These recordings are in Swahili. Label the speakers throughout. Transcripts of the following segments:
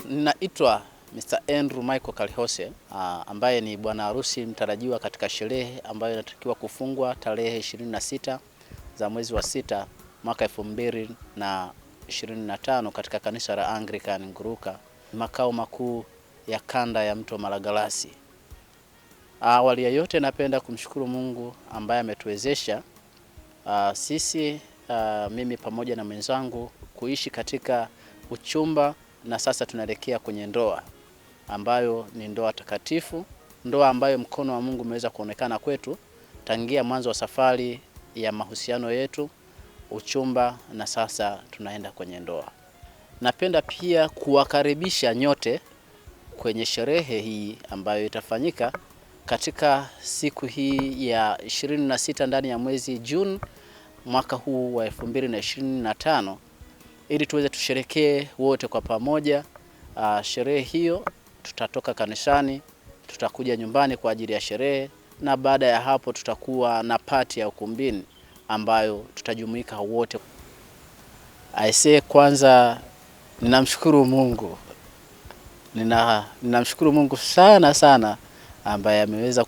Speaker 1: Ninaitwa Mr. Andrew Michael Kalihose, ambaye ni bwana harusi mtarajiwa katika sherehe ambayo inatakiwa kufungwa tarehe 26 za mwezi wa 6 mwaka 2025 katika kanisa la Anglican Nguruka, makao makuu ya kanda ya Mto Malagarasi. Awali ya yote napenda kumshukuru Mungu ambaye ametuwezesha sisi mimi pamoja na mwenzangu kuishi katika uchumba, na sasa tunaelekea kwenye ndoa ambayo ni ndoa takatifu, ndoa ambayo mkono wa Mungu umeweza kuonekana kwetu tangia mwanzo wa safari ya mahusiano yetu, uchumba, na sasa tunaenda kwenye ndoa. Napenda pia kuwakaribisha nyote kwenye sherehe hii ambayo itafanyika katika siku hii ya 26 ndani ya mwezi Juni mwaka huu wa 2025, ili tuweze tusherekee wote kwa pamoja. Sherehe hiyo tutatoka kanisani, tutakuja nyumbani kwa ajili ya sherehe, na baada ya hapo tutakuwa na party ya ukumbini ambayo tutajumuika wote. Aisee, kwanza ninamshukuru Mungu. Ninamshukuru Mungu sana ambaye ameweza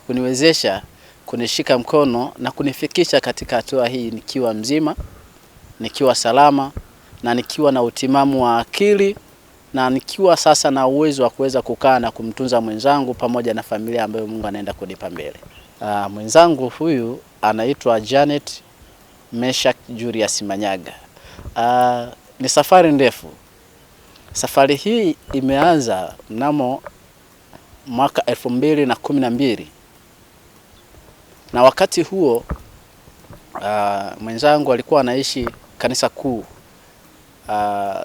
Speaker 1: kuniwezesha, kunishika mkono na kunifikisha katika hatua hii nikiwa mzima, nikiwa salama, na nikiwa na utimamu wa akili, na nikiwa sasa na uwezo wa kuweza kukaa na kumtunza mwenzangu pamoja na familia ambayo Mungu anaenda kunipa mbele. Mwenzangu huyu anaitwa Janet Meshak Julius Manyaga. Ni safari ndefu. Safari hii imeanza mnamo mwaka 2012, na wakati huo mwenzangu alikuwa anaishi kanisa kuu,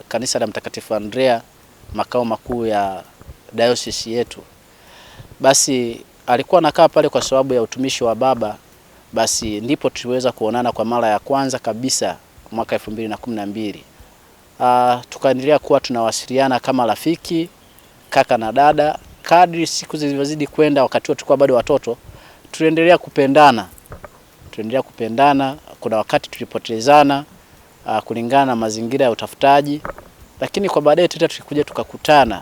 Speaker 1: kanisa la Mtakatifu Andrea, makao makuu ya diocese yetu. Basi alikuwa anakaa pale kwa sababu ya utumishi wa baba. Basi ndipo tuliweza kuonana kwa mara ya kwanza kabisa mwaka 2012. Tukaendelea kuwa tunawasiliana kama rafiki, kaka na dada. Kadri siku zilizozidi kwenda, wakati huo tulikuwa bado watoto, tuliendelea kupendana. Kuna wakati tulipotezana kulingana na mazingira ya utafutaji, lakini kwa baadaye tena tulikuja tukakutana.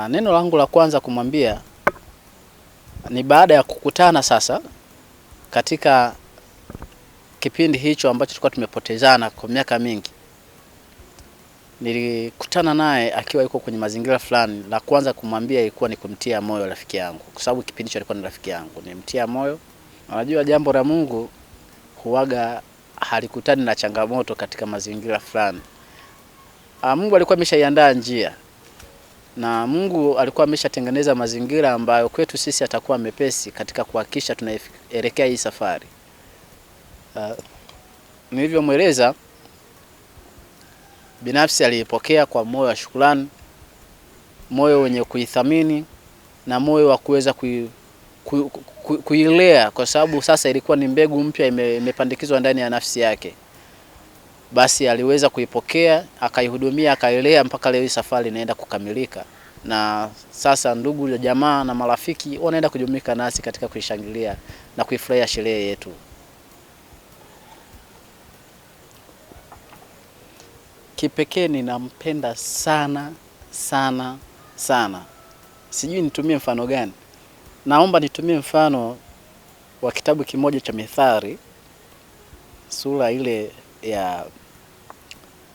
Speaker 1: Neno langu la kwanza kumwambia ni baada ya kukutana sasa, katika kipindi hicho ambacho tulikuwa tumepotezana kwa miaka mingi, nilikutana naye akiwa yuko kwenye mazingira fulani. La kwanza kumwambia ilikuwa ni kumtia moyo rafiki yangu, kwa sababu kipindi hicho alikuwa ni rafiki yangu. Nimtia moyo. Unajua jambo la Mungu huaga halikutani na changamoto katika mazingira fulani. Mungu alikuwa ameshaiandaa njia, na Mungu alikuwa ameshatengeneza mazingira ambayo kwetu sisi atakuwa mepesi katika kuhakikisha tunaelekea hii safari. Nilivyomweleza, binafsi alipokea kwa moyo wa shukrani, moyo wenye kuithamini, na moyo wa kuweza kuilea, kwa sababu sasa ilikuwa ni mbegu mpya imepandikizwa ndani ya nafsi yake. Basi aliweza kuipokea, akaihudumia, akailea mpaka leo safari inaenda kukamilika. Na sasa ndugu ya jamaa na marafiki wanaenda kujumuika nasi katika kuishangilia na kuifurahia sherehe yetu. Kipekee ninampenda sana. Sijui nitumie mfano gani. Naomba nitumie mfano wa kitabu kimoja cha Mithali, sura ile ya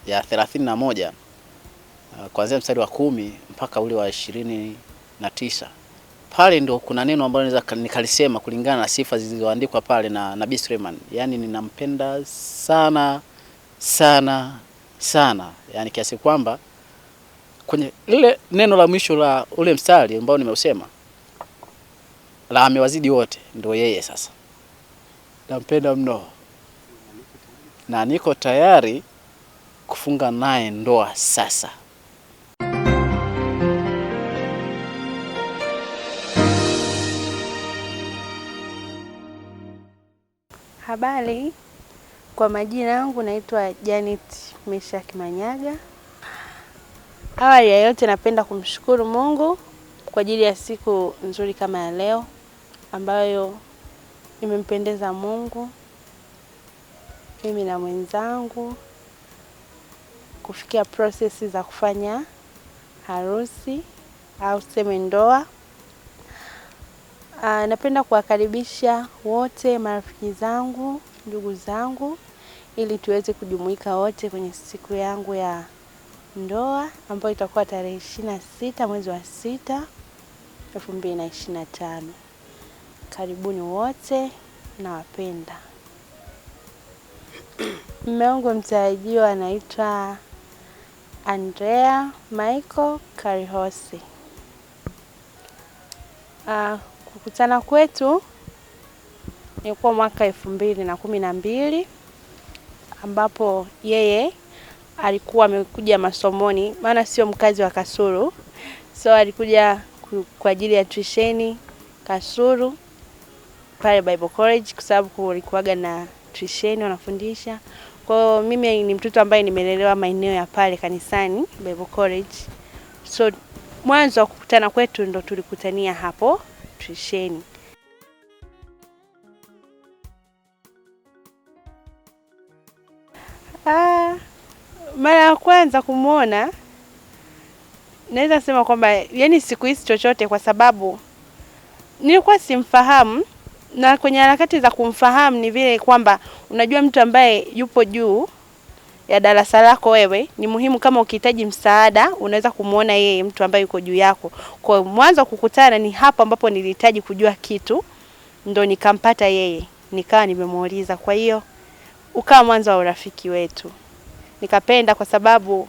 Speaker 1: 31, kuanzia mstari wa 10 mpaka ule wa 29. Pale ndo kuna neno ambalo naweza nikalisema kulingana na sifa zilizoandikwa pale na Nabii Suleiman. Yaani ninampenda sana. Yaani kiasi kwamba kwenye ile neno la mwisho la ule mstari ambao nimeusema, la amewazidi wote, ndio yeye sasa. Nampenda mno, na niko tayari kufunga naye ndoa sasa.
Speaker 2: Habari, kwa majina yangu naitwa Janet Meshak Manyaga. Awali ya yote napenda kumshukuru Mungu kwa ajili ya siku nzuri kama ya leo ambayo imempendeza Mungu, mimi na mwenzangu kufikia process za kufanya harusi au tuseme ndoa. Napenda kuwakaribisha wote marafiki zangu, ndugu zangu, ili tuweze kujumuika wote kwenye siku yangu ya ndoa ambayo itakuwa tarehe 26 mwezi wa 6 2025. Karibuni wote, nawapenda. Mume wangu mtarajiwa anaitwa Andrea Michael Karihose. Kukutana kwetu ilikuwa mwaka 2012 ambapo yeye alikuwa amekuja masomoni, maana sio mkazi wa Kasulu. So alikuja kwa ajili ya tuition Kasulu pale Bible College kwa sababu kulikuwaga na tuition wanafundisha. Kwa hiyo mimi ni mtoto ambaye nimelelewa maeneo ya pale kanisani Bible College. So mwanzo wa kukutana kwetu ndo tulikutania hapo tuition. Mara ya kwanza kumuona naweza sema kwamba yani siku hizi chochote, kwa sababu nilikuwa simfahamu, na kwenye harakati za kumfahamu ni vile kwamba unajua mtu ambaye yupo juu ya darasa lako wewe ni muhimu. Kama ukihitaji msaada unaweza kumuona yeye mtu ambaye yuko juu yako. Kwa mwanzo kukutana ni hapo ambapo nilihitaji kujua kitu, ndo nikampata yeye, nikawa nimemuuliza. Kwa hiyo ukawa mwanzo wa urafiki wetu. Nikapenda kwa sababu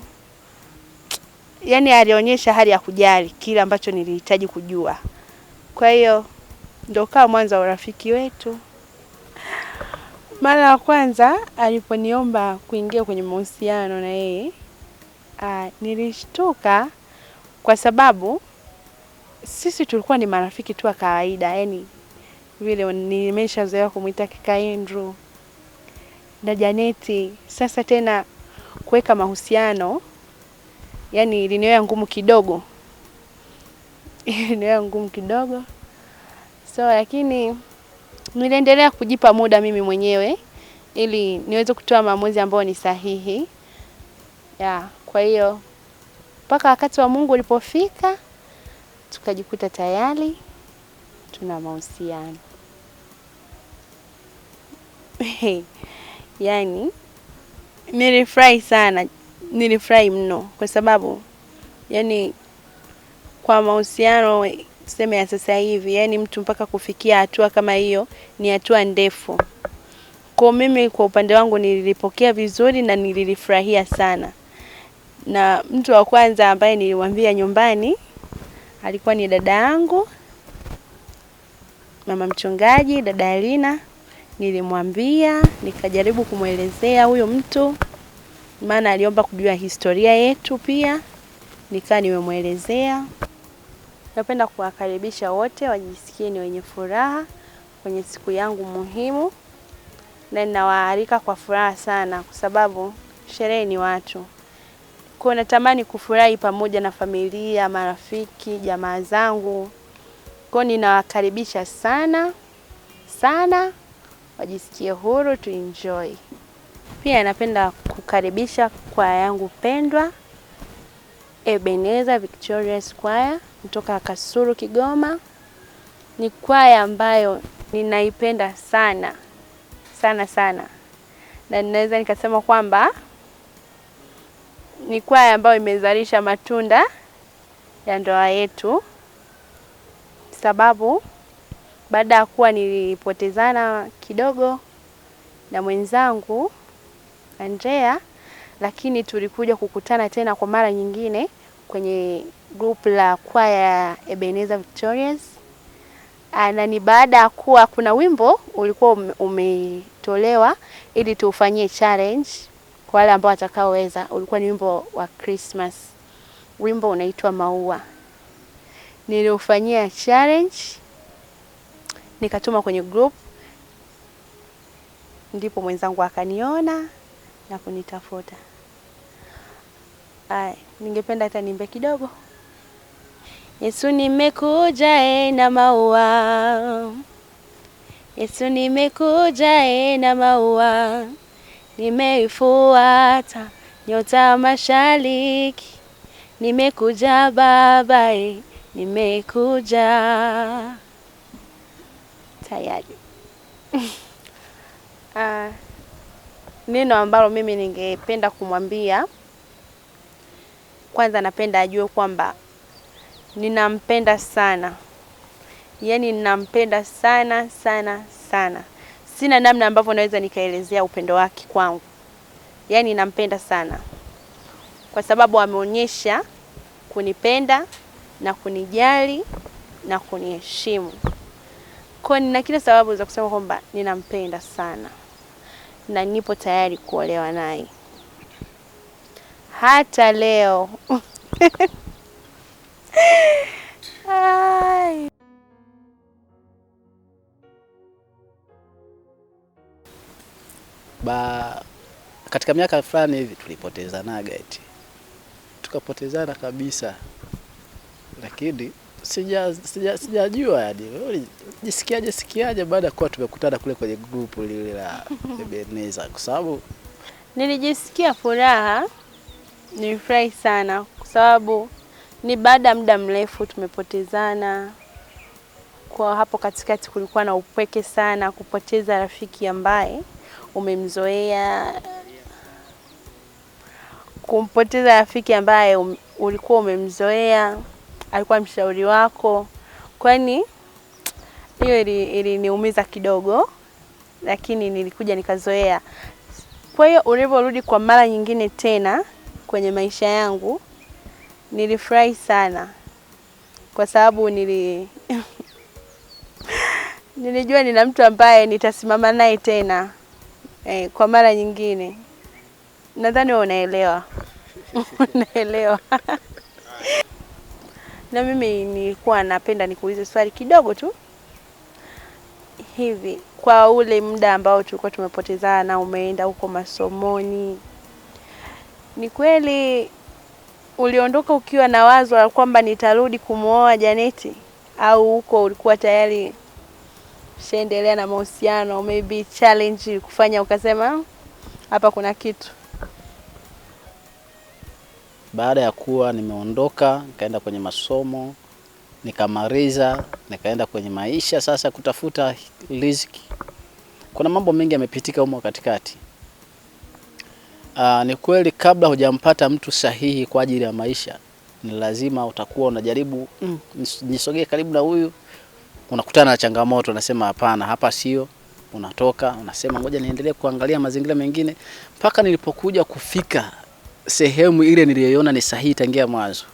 Speaker 2: yani alionyesha hali ya kujali kile ambacho nilihitaji kujua. Kwa hiyo ndio ukawa mwanzo wa urafiki wetu. Mara ya kwanza aliponiomba kuingia kwenye mahusiano na yeye, nilishtuka kwa sababu sisi tulikuwa ni marafiki tu wa kawaida. Yani vile nimeshazoea kumuita kaka Andrew na Janeti. Sasa tena kuweka mahusiano yani iliniwia ngumu kidogo. Iliniwia ngumu kidogo. So lakini niliendelea kujipa muda mimi mwenyewe ili niweze kutoa maamuzi ambayo ni sahihi. Kwa hiyo mpaka wakati wa Mungu ulipofika tukajikuta tayari tuna mahusiano. Yani nilifurahi sana, nilifurahi mno kwa sababu yani kwa mahusiano tuseme ya sasa hivi, yani mtu mpaka kufikia hatua kama hiyo ni hatua ndefu. Kwa mimi kwa upande wangu nilipokea vizuri na nilifurahia sana. Na mtu wa kwanza ambaye nilimwambia nyumbani alikuwa ni dada yangu, mama mchungaji, dada Alina. Nilimwambia, nikajaribu kumuelezea huyo mtu, maana aliomba kujua historia yetu pia, nikaa nimemuelezea. Napenda kuwakaribisha wote wajisikie ni wenye furaha kwenye siku yangu muhimu, na ninawaalika kwa furaha sana kwa sababu sherehe ni watu. Kwa natamani kufurahi pamoja na familia, marafiki, jamaa zangu. Kwa ninawakaribisha sana sana, wajisikie huru to enjoy. Pia napenda kukaribisha kwaya yangu pendwa Ebenezer Victorious Choir kutoka Kasulu, Kigoma. Ni kwaya ambayo ninaipenda sana sana sana, na ninaweza nikasema kwamba ni kwaya ambayo imezalisha matunda ya ndoa yetu, sababu baada ya kuwa nilipotezana kidogo na mwenzangu Andrea, lakini tulikuja kukutana tena kwa mara nyingine kwenye group la kwaya Ebenezer Victorious. Na ni baada ya kuwa kuna wimbo ulikuwa umetolewa ili tufanyie challenge kwa wale ambao watakaoweza. Ulikuwa ni wimbo wa Christmas. Wimbo unaitwa Maua. Niliufanyia challenge, nikatuma kwenye group, ndipo mwenzangu akaniona na kunitafuta. Ningependa hata niimbe kidogo. Yesu nimekuja na maua, Yesu nimekuja na maua, nimeifuata nyota mashariki, nimekuja baba, nimekuja. Tayari. Neno ambalo mimi ningependa kumwambia, kwanza napenda ajue kwamba ninampenda sana. Yaani ninampenda sana sana sana. Sina namna ambavyo naweza nikaelezea upendo wake kwangu. Yaani nampenda sana. Kwa sababu ameonyesha kunipenda na kunijali na kuniheshimu. Kwa nina kila sababu za kusema kwamba ninampenda sana. Na nipo tayari kuolewa naye. Hata leo.
Speaker 1: Katika miaka fulani hivi tulipotezanaga eti. Tukapotezana kabisa. Lakini sijajua yani. Jisikiaje baada ya kuwa tumekutana kule kwenye grupu lile la Ebeneza, kwa sababu
Speaker 2: nilijisikia furaha, nilifurahi sana kwa sababu ni baada ya muda mrefu tumepotezana. Kwa hapo katikati kulikuwa na upweke sana, kupoteza rafiki ambaye umemzoea, kumpoteza rafiki ambaye ulikuwa umemzoea, alikuwa mshauri wako. Kwani hiyo iliniumiza kidogo, lakini nilikuja nikazoea. Kwa hiyo uliporudi kwa mara nyingine tena kwenye maisha yangu, nilifurahi sana. Kwa sababu nilijua nina mtu ambaye nitasimama naye tena kwa mara nyingine. Nadhani wewe unaelewa. Unaelewa. Na mimi nilikuwa napenda nikuulize swali kidogo tu. Hivi, kwa ule muda ambao tulikuwa tumepotezana, umeenda huko masomoni, ni kweli uliondoka ukiwa na wazo la kwamba nitarudi kumuoa Janeti, au huko ulikuwa tayari ushaendelea na mahusiano, maybe challenge kufanya ukasema hapa kuna kitu?
Speaker 1: Baada ya kuwa nimeondoka, nikaenda kwenye masomo, nikamaliza, nikaenda kwenye maisha sasa kutafuta riziki. Kuna mambo mengi yamepitika huko katikati. Ni kweli kabla hujampata mtu sahihi kwa ajili ya maisha, ni lazima utakuwa unajaribu nisogee karibu na huyu. Unakutana na changamoto, unasema hapana, hapa sio. Unatoka, unasema ngoja niendelee kuangalia mazingira mengine, mpaka nilipokuja kufika sehemu ile niliyoiona ni sahihi tangia mwanzo.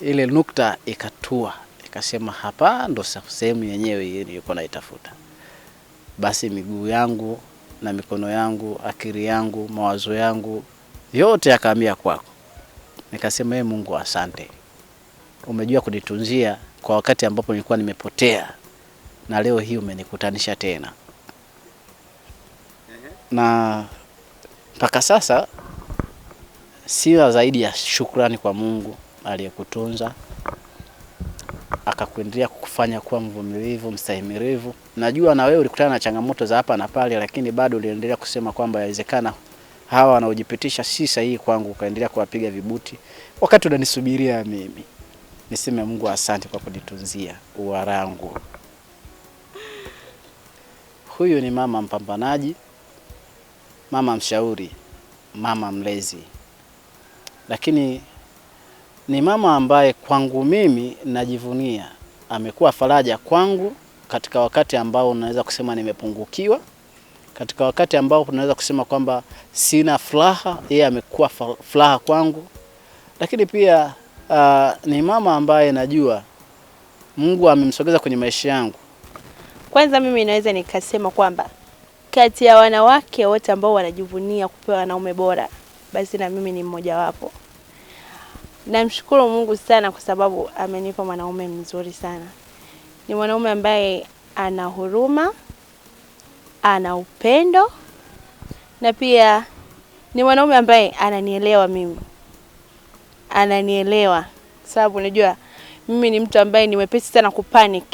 Speaker 1: Ile nukta ikatua, ikasema hapa ndo sehemu yenyewe nilikuwa naitafuta. Basi miguu yangu na mikono yangu, akili yangu, mawazo yangu yote yakahamia kwako. Nikasema Mungu asante. Umejua kunitunzia kwa wakati ambapo nilikuwa nimepotea, na leo hii umenikutanisha tena. Na mpaka sasa sina zaidi ya shukrani kwa Mungu aliyekutunza, akakuendelea kukufanya kuwa mvumilivu, mstahimilivu. Najua na wewe ulikutana na changamoto za hapa na pale, lakini bado uliendelea kusema kwamba inawezekana hawa wanaojipitisha si sahihi kwangu, ukaendelea kuwapiga vibuti wakati unanisubiria mimi. Niseme Mungu asante kwa kunitunzia uwarangu. Huyu ni mama mpambanaji, mama mshauri, mama mlezi. Lakini ni mama ambaye kwangu mimi najivunia. Amekuwa faraja kwangu katika wakati ambao unaweza kusema nimepungukiwa. Katika wakati ambao unaweza kusema kwamba sina furaha, yeye amekuwa furaha kwangu. Lakini pia ni mama ambaye najua Mungu amemsogeza kwenye maisha yangu.
Speaker 2: Kwanza mimi naweza nikasema kwamba kati ya wanawake wote ambao wanajivunia kupewa wanaume bora, basi na mimi ni mmoja wapo. Namshukuru Mungu sana kwa sababu amenipa mwanaume mzuri sana. Ni mwanaume ambaye ana huruma, ana upendo, na pia ni mwanaume ambaye ananielewa mimi. Ananielewa sababu unajua mimi ni mtu ambaye ni mwepesi sana kupanic.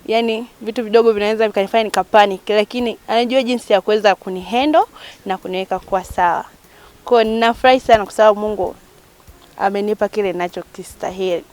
Speaker 2: yani vitu vidogo vinaweza vikanifanya nikapanic, lakini anajua jinsi ya kuweza kunihandle na kuniweka kwa sawa. Kwa ninafurahi sana kwa sababu Mungu amenipa kile ninachokistahili.